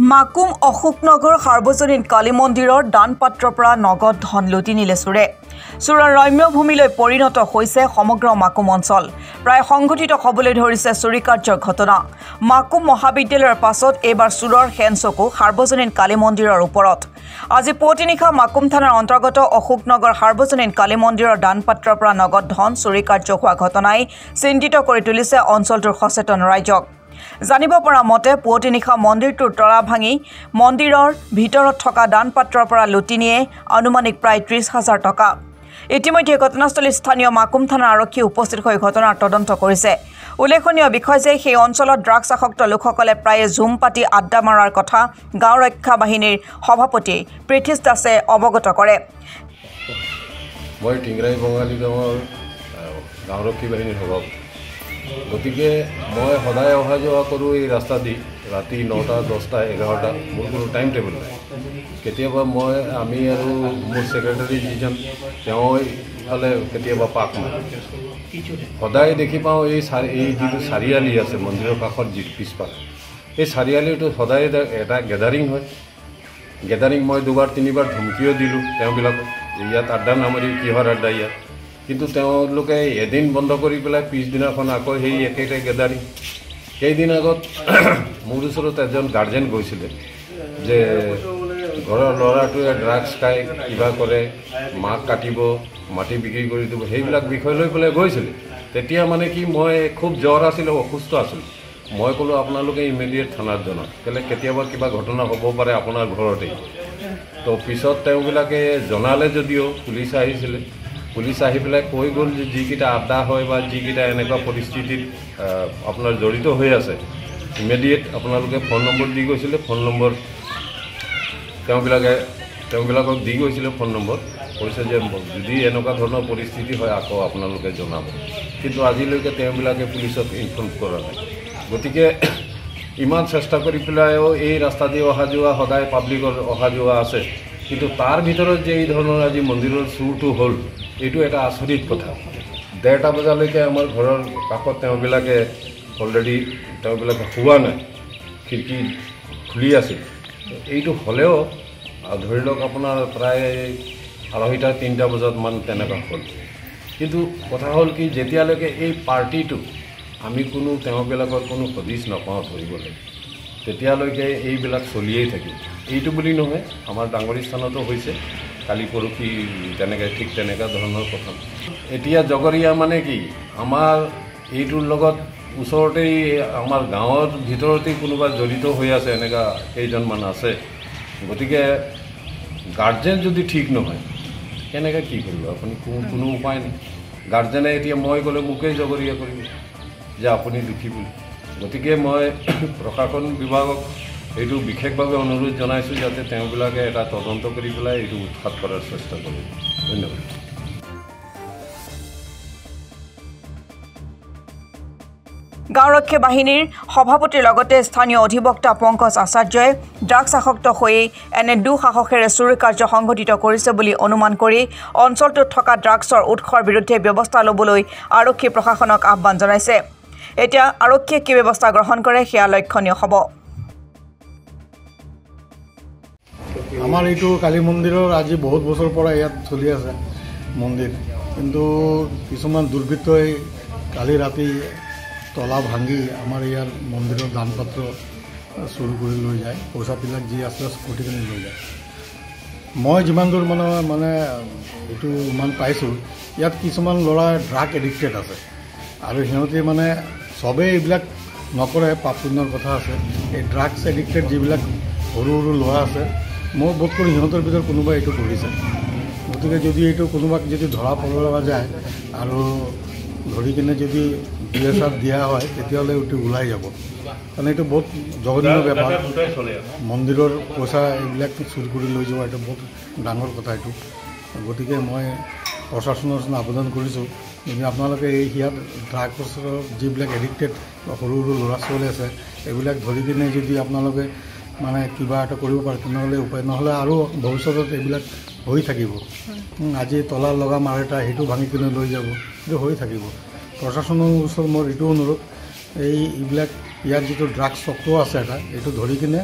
মাকুম অশোকনগৰ সাৰ্বজনীন কালী মন্দিৰৰ দানপাত্ৰৰ পৰা নগদ ধন লুটি নিলে চোৰে। চোৰৰ ৰম্য ভূমিলৈ পৰিণত হৈছে সমগ্ৰ মাকুম অঞ্চল। প্ৰায় সংঘটিত হ'বলৈ ধৰিছে চুৰি কাৰ্যৰ ঘটনা। মাকুম মহাবিদ্যালয়ৰ পাছত এইবাৰ চোৰৰ হেনচকু সাৰ্বজনীন কালী মন্দিৰৰ ওপৰত। আজি পুৱতি নিশা মাকুম থানাৰ অন্তৰ্গত অশোকনগৰ সাৰ্বজনীন কালী মন্দিৰৰ দানপাত্ৰৰ পৰা নগদ ধন চুৰি কাৰ্য হোৱা ঘটনাই চিন্তিত কৰি তুলিছে অঞ্চলটোৰ সচেতন ৰাইজক। জানিব পৰা মতে পুৱতি নিশা মন্দিৰটোৰ তলা ভাঙি মন্দিৰৰ ভিতৰত থকা দানপাত্ৰৰ পৰা লুটি নিয়ে আনুমানিক প্ৰায় 30,000 টকা। ইতিমধ্যে ঘটনাস্থলীত স্থানীয় মাকুম থানাৰ আৰক্ষী উপস্থিত হৈ ঘটনাৰ তদন্ত কৰিছে। উল্লেখনীয় বিষয় যে সেই অঞ্চলত ড্ৰাগছ আসক্ত লোকসকলে প্ৰায়ে জুম পাতি আড্ডা মাৰাৰ কথা গাঁও ৰক্ষা বাহিনীৰ সভাপতি প্ৰীথিশ দাসে অৱগত কৰে। মই টিংৰাই বঙালী গাঁৱৰ গাঁও ৰক্ষী বাহিনীৰ সভাপতি। গতিকে মই সদায় অহা যোৱা কৰোঁ এই ৰাস্তা দি ৰাতি 9টা 10টা 11টা মোৰ কোনো টাইম টেবুল নাই। কেতিয়াবা আমি আৰু মোৰ ছেক্ৰেটাৰী যিজন তেওঁ ইফালে কেতিয়াবা পাক মাৰে। সদায় দেখি পাওঁ এই যিটো চাৰিআলি আছে মন্দিৰৰ কাষত যিটো পিছফালে এই চাৰিআলিটো সদায় এটা গেডাৰিং হয়। গেডাৰিং মই 2-3বাৰ ধমকিও দিলোঁ তেওঁবিলাকক ইয়াত আড্ডা নামাৰি কিহৰ আড্ডা ইয়াত, কিন্তু তেওঁলোকে এদিন বন্ধ কৰি পেলাই পিছদিনাখন আকৌ সেই একেটা গেডাৰিং। কেইদিন আগত মোৰ ওচৰত এজন গাৰ্জেন গৈছিলে যে ঘৰৰ ল'ৰাটোৱে ড্ৰাগছ খাই কিবা কৰে, মাক কাটিব, মাটি বিক্ৰী কৰি দিব, সেইবিলাক বিষয় লৈ পেলাই গৈছিলে। তেতিয়া মানে কি মই খুব জ্বৰ আছিলোঁ, অসুস্থ আছিলোঁ। মই ক'লোঁ আপোনালোকে ইমিডিয়েট থানাত জনাওক, কেতিয়াবা কিবা ঘটনা হ'ব পাৰে আপোনাৰ ঘৰতেই। তো পিছত তেওঁবিলাকে জনালে যদিও পুলিচ আহিছিলে। পুলিচ আহি পেলাই কৈ গ'ল যে যিকেইটা আড্ডা হয় বা যিকেইটা এনেকুৱা পৰিস্থিতিত আপোনাৰ জড়িত হৈ আছে ইমিডিয়েট আপোনালোকে ফোন নম্বৰ দি গৈছিলে। ফোন নম্বৰ তেওঁবিলাকক দি গৈছিলে ফোন নম্বৰ, কৈছে যে যদি এনেকুৱা ধৰণৰ পৰিস্থিতি হয় আকৌ আপোনালোকে জনাব। কিন্তু আজিলৈকে তেওঁবিলাকে পুলিচক ইনফৰ্ম কৰা নাই। গতিকে ইমান চেষ্টা কৰি পেলাইও এই ৰাস্তা দি অহা যোৱা সদায় পাব্লিকৰ অহা যোৱা আছে, কিন্তু তাৰ ভিতৰত যে এই ধৰণৰ আজি মন্দিৰৰ চুৰটো হ'ল এইটো এটা আচৰিত কথা। 1:30টা বজালৈকে আমাৰ ঘৰৰ কাষত তেওঁবিলাকে অলৰেডি শুৱা নাই, খিৰিকী খুলি আছিল। এইটো হ'লেও ধৰি লওক আপোনাৰ প্ৰায় 2:30-3টা বজাত মান তেনেকুৱা হ'ল। কিন্তু কথা হ'ল কি যেতিয়ালৈকে এই পাৰ্টিটো আমি তেওঁবিলাকৰ কোনো সদিশ নাপাওঁ ধৰিবলৈ, তেতিয়ালৈকে এইবিলাক চলিয়েই থাকিব। এইটো বুলি নহয়, আমাৰ ডাঙৰি স্থানতো হৈছে, কালি পৰহি ঠিক তেনেকুৱা ধৰণৰ কথা। এতিয়া জগৰীয়া মানে কি আমাৰ এইটোৰ লগত ওচৰতেই আমাৰ গাঁৱৰ ভিতৰতেই কোনোবা জড়িত হৈ আছে, এনেকুৱা কেইজনমান আছে। গতিকে গাৰ্জেন যদি ঠিক নহয় কেনেকৈ কি কৰিব আপুনি, কোনো উপায় নাই। গাৰ্জেনে এতিয়া মই গ'লে মোকেই জগৰীয়া কৰিব যে আপুনি দুখী বুলি। গতিকে মই প্ৰশাসন বিভাগক এইটো বিশেষভাৱে অনুৰোধ জনাইছোঁ যাতে তেওঁবিলাকে এটা তদন্ত কৰি পেলাই এইটো উৎখাত কৰাৰ চেষ্টা কৰিব। ধন্যবাদ। গাঁওৰক্ষী বাহিনীৰ সভাপতিৰ লগতে স্থানীয় অধিবক্তা পংকজ আচাৰ্যই ড্ৰাগছ আসক্ত হৈয়ে এনে দুঃসাহসেৰে চুৰি কাৰ্য সংঘটিত কৰিছে বুলি অনুমান কৰি অঞ্চলটোত থকা ড্ৰাগছৰ উৎসৰ বিৰুদ্ধে ব্যৱস্থা ল'বলৈ আৰক্ষী প্ৰশাসনক আহ্বান জনাইছে। এতিয়া আৰক্ষীয়ে কি ব্যৱস্থা গ্ৰহণ কৰে সেয়া লক্ষণীয় হ'ব। আমাৰ এইটো কালী মন্দিৰৰ আজি বহুত বছৰৰ পৰা ইয়াত চলি আছে মন্দিৰ, কিন্তু কিছুমান দুৰ্বৃত্তই কালি ৰাতি তলা ভাঙি আমাৰ ইয়াৰ মন্দিৰৰ দানপাত্ৰ চুৰি কৰি লৈ যায়, পইচাবিলাক যি আছে স্কুটিখিনি লৈ যায়। মই যিমান দূৰ মানে এইটো ইমান পাইছোঁ, ইয়াত কিছুমান ল'ৰা ড্ৰাগ এডিক্টেড আছে আৰু সিহঁতে চবেই এইবিলাক নকৰে, পাপ পুণ্যৰ কথা আছে। এই ড্ৰাগছ এডিক্টেড যিবিলাক সৰু সৰু ল'ৰা আছে, মই বোধ কৰোঁ সিহঁতৰ ভিতৰত কোনোবাই এইটো কৰিছে। গতিকে যদি এইটো কোনোবাক যদি ধৰা পেলোৱা যায় আৰু ধৰি কিনে যদি DSR দিয়া হয় তেতিয়াহ'লে এইটো ওলাই যাব, কাৰণ এইটো বহুত জঘন্য বেপাৰ। মন্দিৰৰ পইচা এইবিলাক চুৰি কৰি লৈ যোৱা এইটো বহুত ডাঙৰ কথা এইটো। গতিকে মই প্ৰশাসনৰ আবেদন কৰিছোঁ যদি আপোনালোকে ইয়াত ড্ৰাগছৰ যিবিলাক এডিক্টেড সৰু সৰু ল'ৰা ছোৱালী আছে এইবিলাক ধৰি কিনে যদি আপোনালোকে কিবা এটা কৰিব পাৰে তেনেহ'লে উপায়, নহ'লে আৰু ভৱিষ্যতত এইবিলাক হৈ থাকিব। আজি তলা লগাম আৰু এটা সেইটো ভাঙি কিনে লৈ যাব, সেইটো হৈ থাকিব। প্ৰশাসনৰ ওচৰত মোৰ এইটো অনুৰোধ, এইবিলাক ইয়াত যিটো ড্ৰাগছ চক্ৰ আছে এটা, এইটো ধৰি কিনে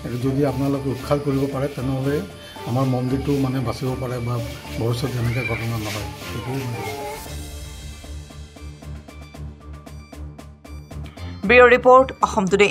এইটো যদি আপোনালোকে উৎখাত কৰিব পাৰে তেনেহ'লে আমাৰ মন্দিৰটো মানে বাচিব পাৰে বা ভৱিষ্যত যেনেকৈ ঘটনা নহয় সেইটোও ব্যুৰ ৰিপৰ্ট অসম টুডে।